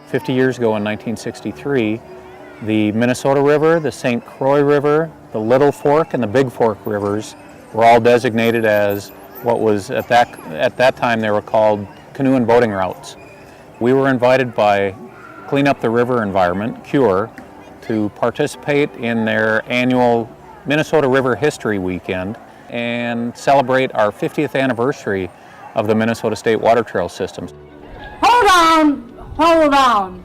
50 years ago in 1963, the Minnesota River, the St. Croix River, the Little Fork, and the Big Fork rivers were all designated as what was at that time they were called canoe and boating routes. We were invited by Clean Up the River Environment, CURE, to participate in their annual Minnesota River History Weekend and celebrate our 50th anniversary of the Minnesota State Water Trail System. Hold on.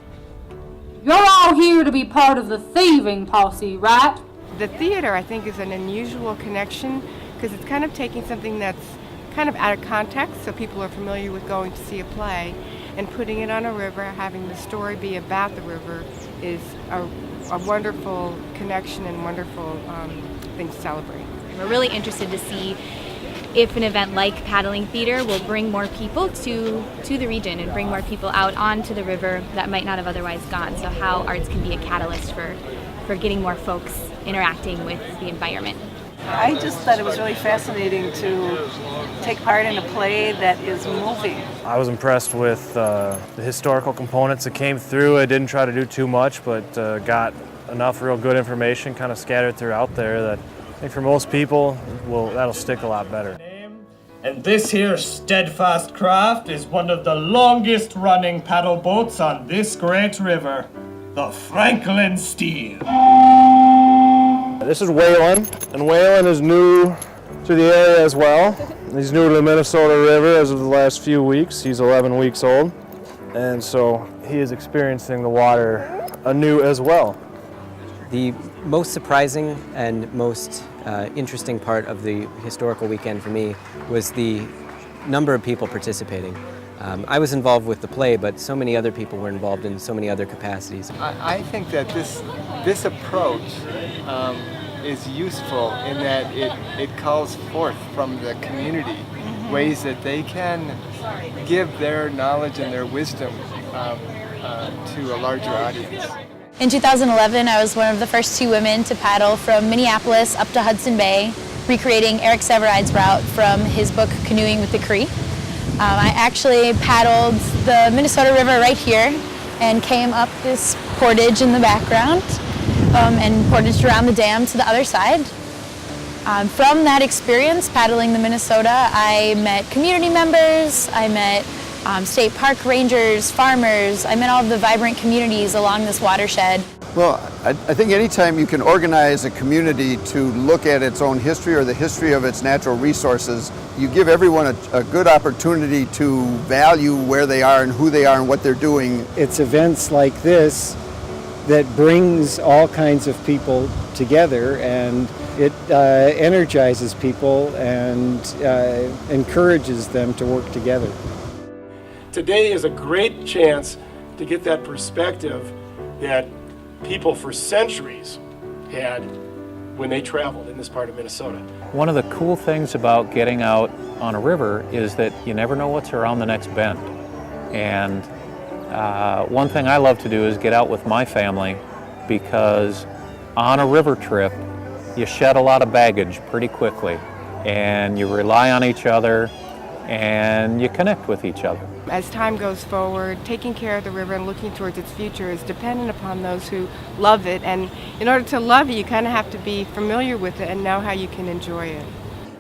You're all here to be part of the thieving posse, right? The theater, I think, is an unusual connection because it's kind of taking something that's kind of out of context, so people are familiar with going to see a play, and putting it on a river, having the story be about the river, is a wonderful connection and wonderful thing to celebrate. We're really interested to see if an event like Paddling Theater will bring more people to the region and bring more people out onto the river that might not have otherwise gone. So how arts can be a catalyst for getting more folks interacting with the environment. I just thought it was really fascinating to take part in a play that is moving. I was impressed with the historical components that came through. I didn't try to do too much, but got enough real good information kind of scattered throughout there that I think for most people that'll stick a lot better. And this here Steadfast craft is one of the longest running paddle boats on this great river, the Franklin Steel. This is Waylon, and Waylon is new to the area as well. He's new to the Minnesota River as of the last few weeks. He's 11 weeks old, and so he is experiencing the water anew as well. The most surprising and most interesting part of the historical weekend for me was the number of people participating. I was involved with the play, but so many other people were involved in so many other capacities. I think that this approach is useful in that it calls forth from the community ways that they can give their knowledge and their wisdom to a larger audience. In 2011, I was one of the first 2 women to paddle from Minneapolis up to Hudson Bay, recreating Eric Severide's route from his book Canoeing with the Cree. I actually paddled the Minnesota River right here and came up this portage in the background and portaged around the dam to the other side. From that experience paddling the Minnesota, I met community members, I met state park rangers, farmers. I met all of the vibrant communities along this watershed. Well, I think anytime you can organize a community to look at its own history or the history of its natural resources, you give everyone a good opportunity to value where they are and who they are and what they're doing. It's events like this that brings all kinds of people together, and it energizes people and encourages them to work together. Today is a great chance to get that perspective that people for centuries had when they traveled in this part of Minnesota. One of the cool things about getting out on a river is that you never know what's around the next bend. And one thing I love to do is get out with my family, because on a river trip you shed a lot of baggage pretty quickly and you rely on each other and you connect with each other. As time goes forward, taking care of the river and looking towards its future is dependent upon those who love it. And in order to love it, you kind of have to be familiar with it and know how you can enjoy it.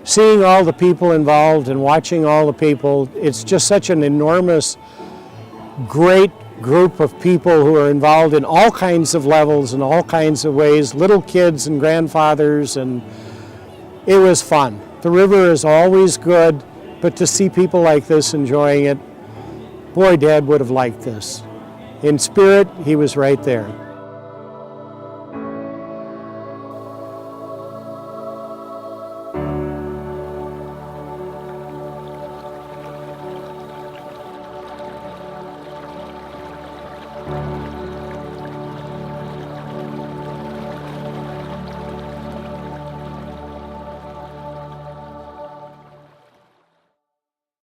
Seeing all the people involved and watching all the people, it's just such an enormous, great group of people who are involved in all kinds of levels and all kinds of ways, little kids and grandfathers, and it was fun. The river is always good, but to see people like this enjoying it, boy, Dad would have liked this. In spirit, he was right there.